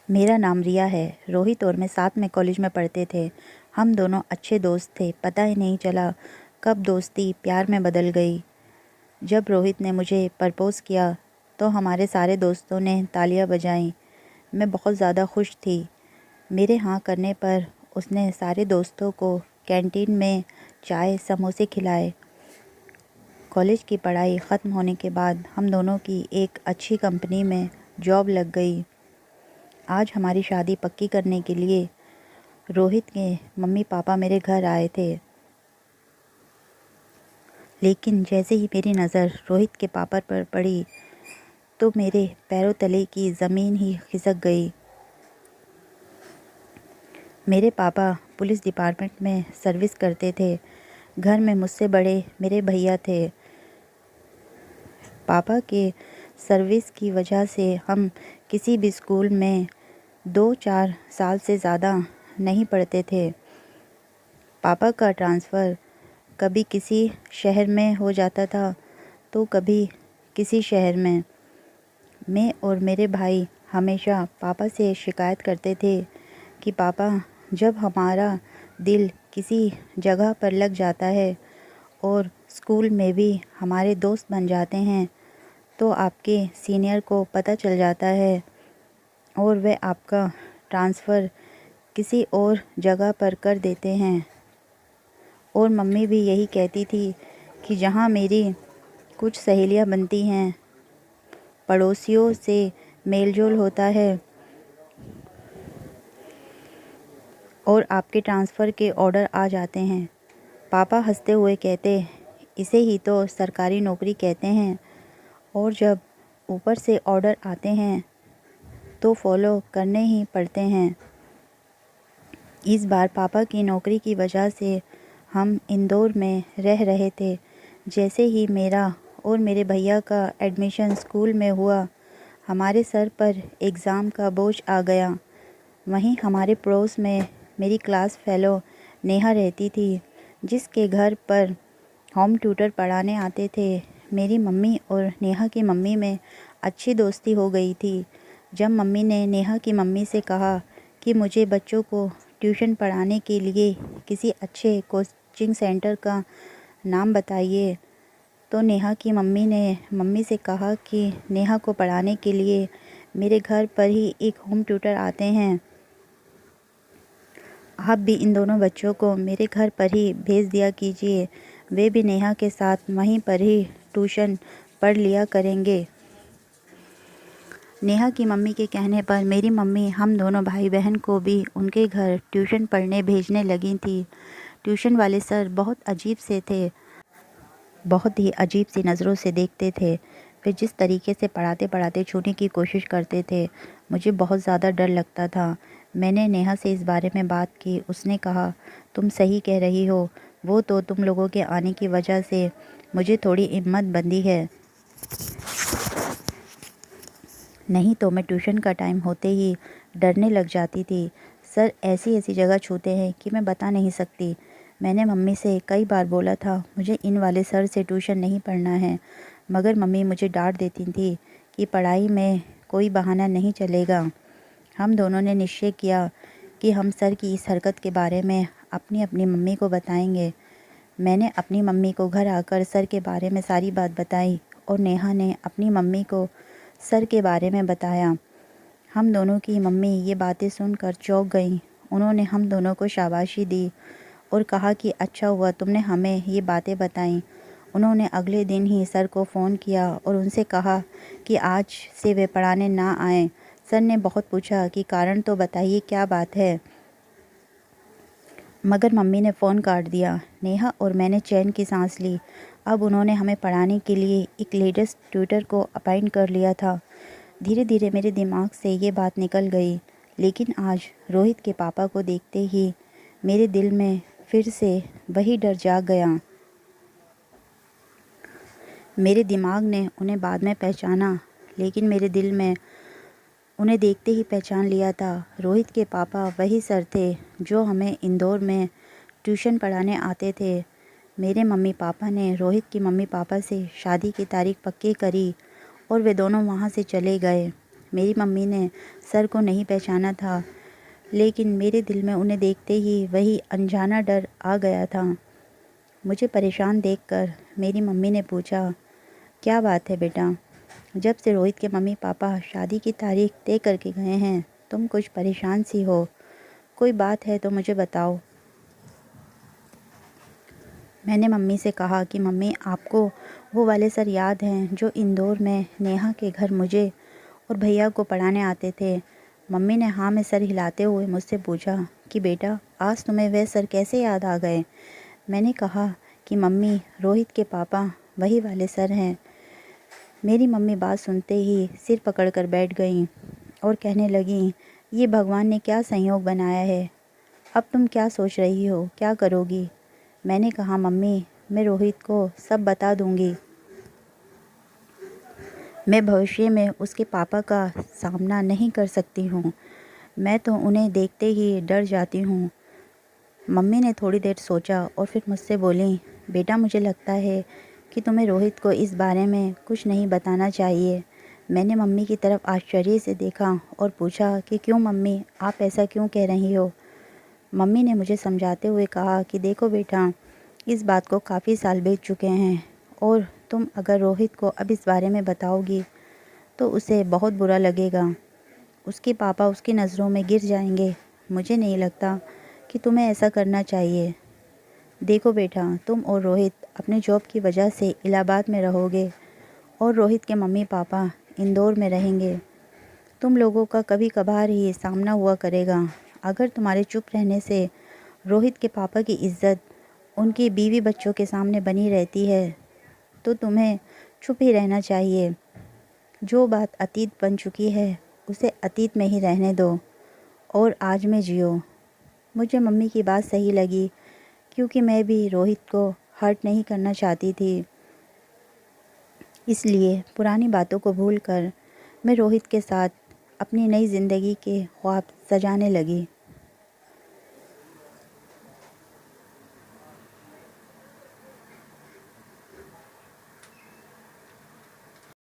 मेरा नाम रिया है। रोहित और मैं साथ में कॉलेज में पढ़ते थे। हम दोनों अच्छे दोस्त थे। पता ही नहीं चला कब दोस्ती प्यार में बदल गई। जब रोहित ने मुझे प्रपोज़ किया तो हमारे सारे दोस्तों ने तालियां बजाईं। मैं बहुत ज़्यादा खुश थी। मेरे हाँ करने पर उसने सारे दोस्तों को कैंटीन में चाय समोसे खिलाए। कॉलेज की पढ़ाई ख़त्म होने के बाद हम दोनों की एक अच्छी कंपनी में जॉब लग गई। आज हमारी शादी पक्की करने के लिए रोहित के मम्मी पापा मेरे घर आए थे। लेकिन जैसे ही मेरी नज़र रोहित के पापा पर पड़ी तो मेरे पैरों तले की ज़मीन ही खिसक गई। मेरे पापा पुलिस डिपार्टमेंट में सर्विस करते थे। घर में मुझसे बड़े मेरे भैया थे। पापा के सर्विस की वजह से हम किसी भी स्कूल में 2-4 साल से ज़्यादा नहीं पढ़ते थे। पापा का ट्रांसफ़र कभी किसी शहर में हो जाता था तो कभी किसी शहर में। मैं और मेरे भाई हमेशा पापा से शिकायत करते थे कि पापा, जब हमारा दिल किसी जगह पर लग जाता है और स्कूल में भी हमारे दोस्त बन जाते हैं तो आपके सीनियर को पता चल जाता है और वे आपका ट्रांसफ़र किसी और जगह पर कर देते हैं। और मम्मी भी यही कहती थी कि जहाँ मेरी कुछ सहेलियाँ बनती हैं, पड़ोसियों से मेलजोल होता है और आपके ट्रांसफ़र के ऑर्डर आ जाते हैं। पापा हंसते हुए कहते, इसे ही तो सरकारी नौकरी कहते हैं। और जब ऊपर से ऑर्डर आते हैं तो फॉलो करने ही पड़ते हैं। इस बार पापा की नौकरी की वजह से हम इंदौर में रह रहे थे। जैसे ही मेरा और मेरे भैया का एडमिशन स्कूल में हुआ, हमारे सर पर एग्ज़ाम का बोझ आ गया। वहीं हमारे पड़ोस में मेरी क्लास फेलो नेहा रहती थी, जिसके घर पर होम ट्यूटर पढ़ाने आते थे। मेरी मम्मी और नेहा की मम्मी में अच्छी दोस्ती हो गई थी। जब मम्मी ने नेहा की मम्मी से कहा कि मुझे बच्चों को ट्यूशन पढ़ाने के लिए किसी अच्छे कोचिंग सेंटर का नाम बताइए, तो नेहा की मम्मी ने मम्मी से कहा कि नेहा को पढ़ाने के लिए मेरे घर पर ही एक होम ट्यूटर आते हैं। आप भी इन दोनों बच्चों को मेरे घर पर ही भेज दिया कीजिए। वे भी नेहा के साथ वहीं पर ही ट्यूशन पढ़ लिया करेंगे। नेहा की मम्मी के कहने पर मेरी मम्मी हम दोनों भाई बहन को भी उनके घर ट्यूशन पढ़ने भेजने लगी थी। ट्यूशन वाले सर बहुत अजीब से थे, बहुत ही अजीब सी नज़रों से देखते थे। वे जिस तरीके से पढ़ाते पढ़ाते छूने की कोशिश करते थे, मुझे बहुत ज़्यादा डर लगता था। मैंने नेहा से इस बारे में बात की। उसने कहा, तुम सही कह रही हो, वो तो तुम लोगों के आने की वजह से मुझे थोड़ी हिम्मत बंधी है, नहीं तो मैं ट्यूशन का टाइम होते ही डरने लग जाती थी। सर ऐसी ऐसी जगह छूते हैं कि मैं बता नहीं सकती। मैंने मम्मी से कई बार बोला था मुझे इन वाले सर से ट्यूशन नहीं पढ़ना है, मगर मम्मी मुझे डांट देती थी कि पढ़ाई में कोई बहाना नहीं चलेगा। हम दोनों ने निश्चय किया कि हम सर की इस हरकत के बारे में अपनी अपनी मम्मी को बताएंगे। मैंने अपनी मम्मी को घर आकर सर के बारे में सारी बात बताई और नेहा ने अपनी मम्मी को सर के बारे में बताया। हम दोनों की मम्मी ये बातें सुनकर चौंक गईं। उन्होंने हम दोनों को शाबाशी दी और कहा कि अच्छा हुआ तुमने हमें ये बातें बताईं। उन्होंने अगले दिन ही सर को फ़ोन किया और उनसे कहा कि आज से वे पढ़ाने ना आएँ। सर ने बहुत पूछा कि कारण तो बताइए, क्या बात है, मगर मम्मी ने फ़ोन काट दिया। नेहा और मैंने चैन की सांस ली। अब उन्होंने हमें पढ़ाने के लिए एक लेटेस्ट ट्यूटर को अपॉइंट कर लिया था। धीरे धीरे मेरे दिमाग से ये बात निकल गई। लेकिन आज रोहित के पापा को देखते ही मेरे दिल में फिर से वही डर जाग गया। मेरे दिमाग ने उन्हें बाद में पहचाना, लेकिन मेरे दिल में उन्हें देखते ही पहचान लिया था। रोहित के पापा वही सर थे जो हमें इंदौर में ट्यूशन पढ़ाने आते थे। मेरे मम्मी पापा ने रोहित की मम्मी पापा से शादी की तारीख पक्की करी और वे दोनों वहाँ से चले गए। मेरी मम्मी ने सर को नहीं पहचाना था, लेकिन मेरे दिल में उन्हें देखते ही वही अनजाना डर आ गया था। मुझे परेशान देखकर मेरी मम्मी ने पूछा, क्या बात है बेटा? जब से रोहित के मम्मी पापा शादी की तारीख तय करके गए हैं, तुम कुछ परेशान सी हो। कोई बात है तो मुझे बताओ। मैंने मम्मी से कहा कि मम्मी, आपको वो वाले सर याद हैं जो इंदौर में नेहा के घर मुझे और भैया को पढ़ाने आते थे? मम्मी ने हाँ में सर हिलाते हुए मुझसे पूछा कि बेटा, आज तुम्हें वे सर कैसे याद आ गए? मैंने कहा कि मम्मी, रोहित के पापा वही वाले सर हैं। मेरी मम्मी बात सुनते ही सिर पकड़कर बैठ गईं और कहने लगीं, ये भगवान ने क्या संयोग बनाया है। अब तुम क्या सोच रही हो, क्या करोगी? मैंने कहा, मम्मी, मैं रोहित को सब बता दूंगी। मैं भविष्य में उसके पापा का सामना नहीं कर सकती हूँ। मैं तो उन्हें देखते ही डर जाती हूँ। मम्मी ने थोड़ी देर सोचा और फिर मुझसे बोली, बेटा, मुझे लगता है कि तुम्हें रोहित को इस बारे में कुछ नहीं बताना चाहिए। मैंने मम्मी की तरफ आश्चर्य से देखा और पूछा कि क्यों मम्मी, आप ऐसा क्यों कह रही हो? मम्मी ने मुझे समझाते हुए कहा कि देखो बेटा, इस बात को काफ़ी साल बीत चुके हैं और तुम अगर रोहित को अब इस बारे में बताओगी तो उसे बहुत बुरा लगेगा। उसके पापा उसकी नज़रों में गिर जाएंगे। मुझे नहीं लगता कि तुम्हें ऐसा करना चाहिए। देखो बेटा, तुम और रोहित अपने जॉब की वजह से इलाहाबाद में रहोगे और रोहित के मम्मी पापा इंदौर में रहेंगे। तुम लोगों का कभी कभार ही सामना हुआ करेगा। अगर तुम्हारे चुप रहने से रोहित के पापा की इज्जत उनकी बीवी बच्चों के सामने बनी रहती है तो तुम्हें चुप ही रहना चाहिए। जो बात अतीत बन चुकी है उसे अतीत में ही रहने दो और आज में जियो। मुझे मम्मी की बात सही लगी क्योंकि मैं भी रोहित को हर्ट नहीं करना चाहती थी। इसलिए पुरानी बातों को भूलकर मैं रोहित के साथ अपनी नई ज़िंदगी के ख्वाब सजाने लगी।